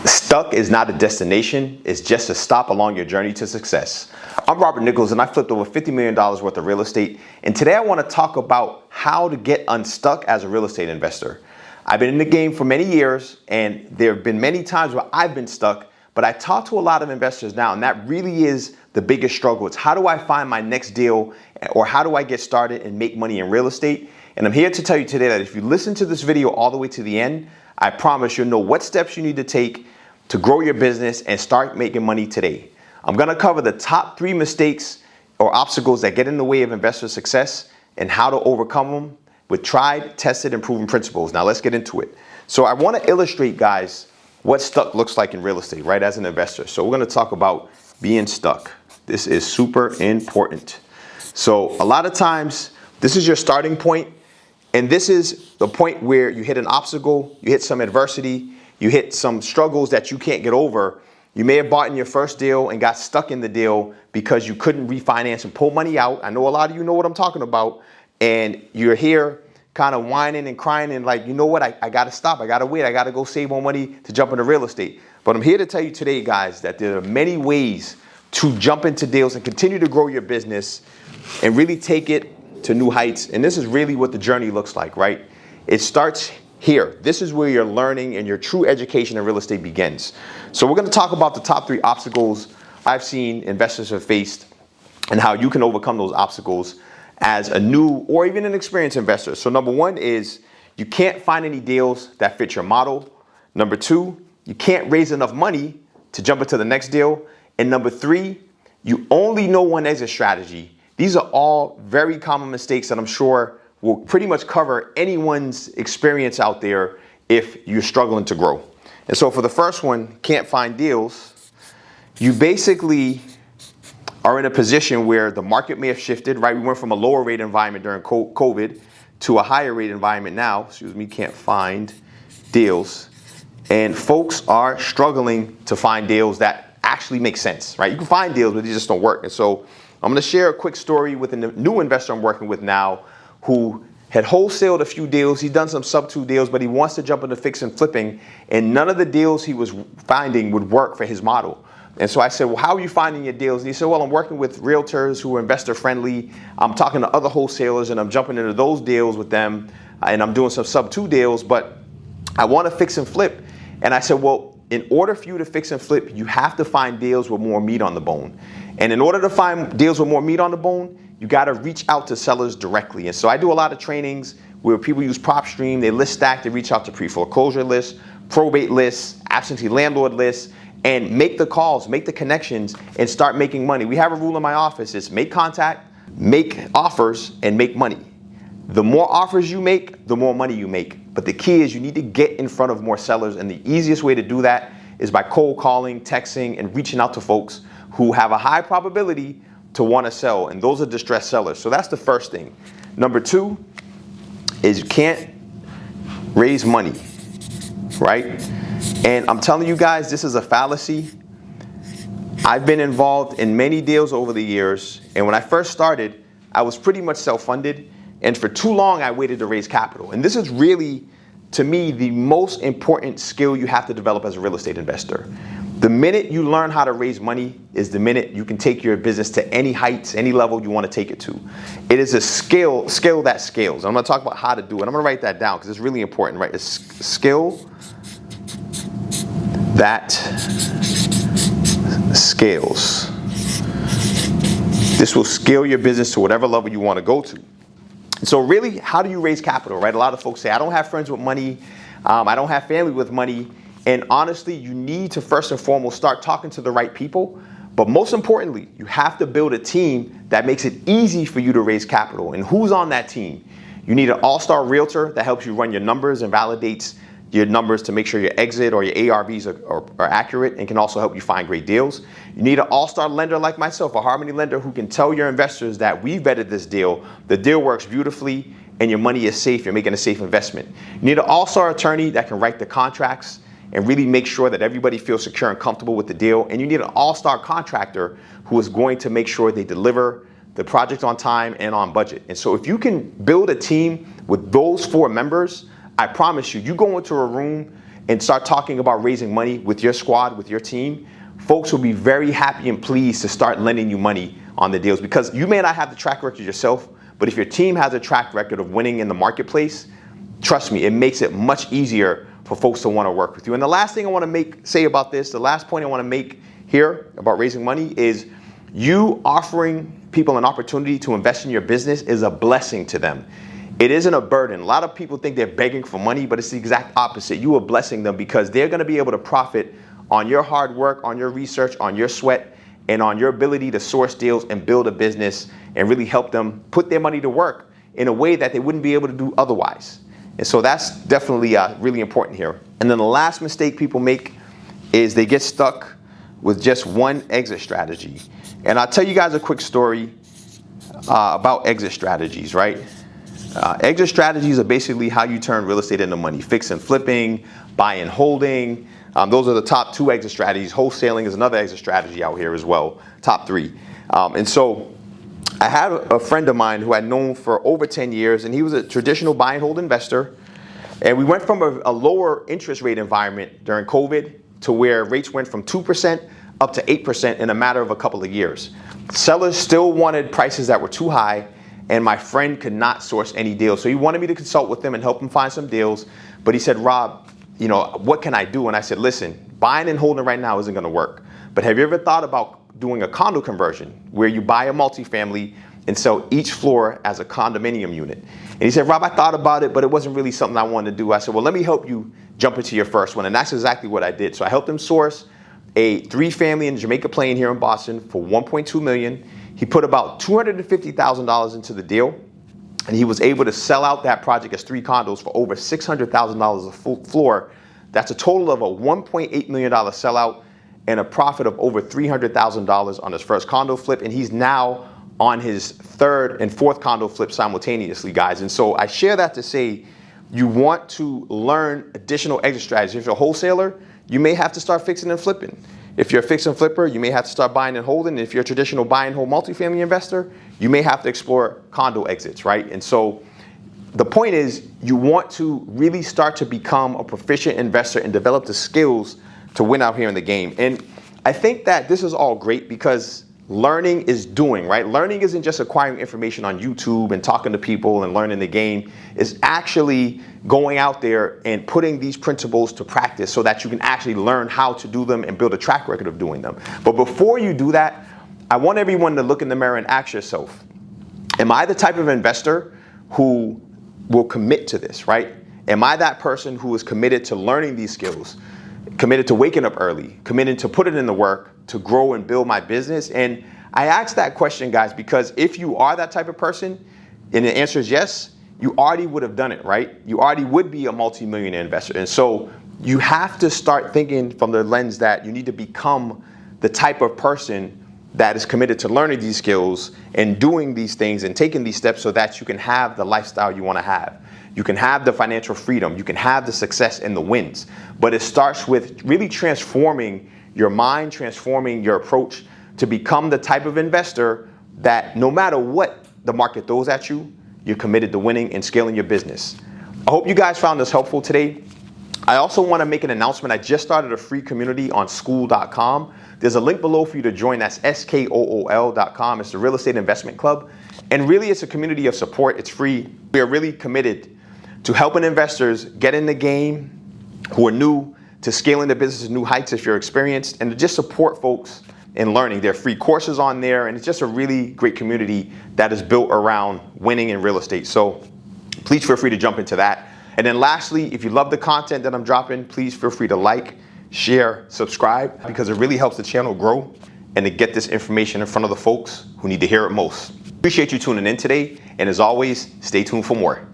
Stuck is not a destination, it's just a stop along your journey to success. I'm Robert Nichols and I flipped over $50 million worth of real estate. And today I want to talk about how to get unstuck as a real estate investor. I've been in the game for many years and there have been many times where I've been stuck, but I talk to a lot of investors now and that really is the biggest struggle. It's how do I find my next deal or how do I get started and make money in real estate? And I'm here to tell you today that if you listen to this video all the way to the end, I promise you'll know what steps you need to take to grow your business and start making money today. I'm gonna cover the top 3 mistakes or obstacles that get in the way of investor success and how to overcome them with tried, tested, and proven principles. Now let's get into it. So I wanna illustrate, guys, what stuck looks like in real estate, right, as an investor. So we're gonna talk about being stuck. This is super important. So a lot of times, this is your starting point, and this is the point where you hit an obstacle, you hit some adversity, you hit some struggles that you can't get over. You may have bought in your first deal and got stuck in the deal because you couldn't refinance and pull money out. I know a lot of you know what I'm talking about. And you're here kind of whining and crying and like, you know what, I got to stop. I got to wait. I got to go save more money to jump into real estate. But I'm here to tell you today, guys, that there are many ways to jump into deals and continue to grow your business and really take it to new heights. And this is really what the journey looks like, right? It starts here. This is where your learning and your true education in real estate begins. So we're going to talk about the top 3 obstacles I've seen investors have faced and how you can overcome those obstacles as a new or even an experienced investor. So number 1 is you can't find any deals that fit your model. Number 2, you can't raise enough money to jump into the next deal. And number 3, you only know one exit strategy. These are all very common mistakes that I'm sure will pretty much cover anyone's experience out there if you're struggling to grow. And so for the first one, can't find deals, you basically are in a position where the market may have shifted, right? We went from a lower rate environment during COVID to a higher rate environment now, can't find deals. And folks are struggling to find deals that actually make sense, right? You can find deals, but they just don't work. And so I'm gonna share a quick story with a new investor I'm working with now who had wholesaled a few deals. He's done some sub 2 deals, but he wants to jump into fix and flipping, and none of the deals he was finding would work for his model. And so I said, well, how are you finding your deals? And he said, well, I'm working with realtors who are investor friendly. I'm talking to other wholesalers and I'm jumping into those deals with them, and I'm doing some sub 2 deals, but I want to fix and flip. And I said, well, in order for you to fix and flip, you have to find deals with more meat on the bone. And in order to find deals with more meat on the bone, you got to reach out to sellers directly. And so I do a lot of trainings where people use PropStream, they list stack, they reach out to pre-foreclosure lists, probate lists, absentee landlord lists, and make the calls, make the connections, and start making money. We have a rule in my office, it's make contact, make offers, and make money. The more offers you make, the more money you make. But the key is you need to get in front of more sellers, and the easiest way to do that is by cold calling, texting, and reaching out to folks who have a high probability to want to sell, and those are distressed sellers. So that's the first thing. Number 2 is you can't raise money, right? And I'm telling you guys, this is a fallacy. I've been involved in many deals over the years, and when I first started, I was pretty much self-funded, and for too long I waited to raise capital. And this is really, to me, the most important skill you have to develop as a real estate investor. The minute you learn how to raise money is the minute you can take your business to any heights, any level you want to take it to. It is a skill that scales. I'm going to talk about how to do it. I'm going to write that down because it's really important, right? It's skill that scales. This will scale your business to whatever level you want to go to. So really, how do you raise capital, right? A lot of folks say, I don't have friends with money. I don't have family with money. And honestly, you need to first and foremost start talking to the right people. But most importantly, you have to build a team that makes it easy for you to raise capital. And who's on that team? You need an all-star realtor that helps you run your numbers and validates your numbers to make sure your exit or your ARVs are accurate and can also help you find great deals. You need an all-star lender like myself, a Harmony lender who can tell your investors that we vetted this deal, the deal works beautifully, and your money is safe, you're making a safe investment. You need an all-star attorney that can write the contracts and really make sure that everybody feels secure and comfortable with the deal. And you need an all-star contractor who is going to make sure they deliver the project on time and on budget. And so if you can build a team with those 4 members, I promise you, you go into a room and start talking about raising money with your squad, with your team, folks will be very happy and pleased to start lending you money on the deals, because you may not have the track record yourself, but if your team has a track record of winning in the marketplace, trust me, it makes it much easier for folks to want to work with you. And the last thing I want to say about this, the last point I want to make here about raising money is you offering people an opportunity to invest in your business is a blessing to them. It isn't a burden. A lot of people think they're begging for money, but it's the exact opposite. You are blessing them because they're going to be able to profit on your hard work, on your research, on your sweat, and on your ability to source deals and build a business and really help them put their money to work in a way that they wouldn't be able to do otherwise. And so that's definitely really important here. And then the last mistake people make is they get stuck with just one exit strategy. And I'll tell you guys a quick story about exit strategies, right? Exit strategies are basically how you turn real estate into money. Fix and flipping, buy and holding. Those are the top 2 exit strategies. Wholesaling is another exit strategy out here as well. Top 3. And so I had a friend of mine who I'd known for over 10 years, and he was a traditional buy and hold investor. And we went from a lower interest rate environment during COVID to where rates went from 2% up to 8% in a matter of a couple of years. Sellers still wanted prices that were too high, and my friend could not source any deals. So he wanted me to consult with him and help him find some deals. But he said, Rob, what can I do? And I said, listen, buying and holding right now isn't going to work. But have you ever thought about doing a condo conversion where you buy a multifamily and sell each floor as a condominium unit? And he said, Rob, I thought about it, but it wasn't really something I wanted to do. I said, well, let me help you jump into your first one. And that's exactly what I did. So I helped him source a 3-family in Jamaica Plain here in Boston for $1.2 million. He put about $250,000 into the deal, and he was able to sell out that project as 3 condos for over $600,000 a full floor. That's a total of a $1.8 million sellout and a profit of over $300,000 on his first condo flip. And he's now on his 3rd and 4th condo flip simultaneously, guys. And so I share that to say you want to learn additional exit strategies. If you're a wholesaler, you may have to start fixing and flipping. If you're a fix and flipper, you may have to start buying and holding. If you're a traditional buy and hold multifamily investor, you may have to explore condo exits, right? And so the point is you want to really start to become a proficient investor and develop the skills to win out here in the game. And I think that this is all great because learning is doing, right? Learning isn't just acquiring information on YouTube and talking to people and learning the game. It's actually going out there and putting these principles to practice so that you can actually learn how to do them and build a track record of doing them. But before you do that, I want everyone to look in the mirror and ask yourself, am I the type of investor who will commit to this, right? Am I that person who is committed to learning these skills, committed to waking up early, committed to put it in the work, to grow and build my business? And I ask that question, guys, because if you are that type of person and the answer is yes, you already would have done it, right? You already would be a multi-millionaire investor. And so you have to start thinking from the lens that you need to become the type of person that is committed to learning these skills and doing these things and taking these steps so that you can have the lifestyle you want to have. You can have the financial freedom. You can have the success and the wins. But it starts with really transforming your mind, transforming your approach to become the type of investor that no matter what the market throws at you, you're committed to winning and scaling your business. I hope you guys found this helpful today. I also want to make an announcement. I just started a free community on Skool.com. There's a link below for you to join. That's SKOOL.com. It's the Real Estate Investment Club. And really, it's a community of support. It's free. We are really committed to helping investors get in the game who are new, to scaling their business to new heights if you're experienced, and to just support folks in learning. There are free courses on there, and it's just a really great community that is built around winning in real estate. So please feel free to jump into that. And then lastly, if you love the content that I'm dropping, please feel free to like, share, subscribe, because it really helps the channel grow and to get this information in front of the folks who need to hear it most. Appreciate you tuning in today, and as always, stay tuned for more.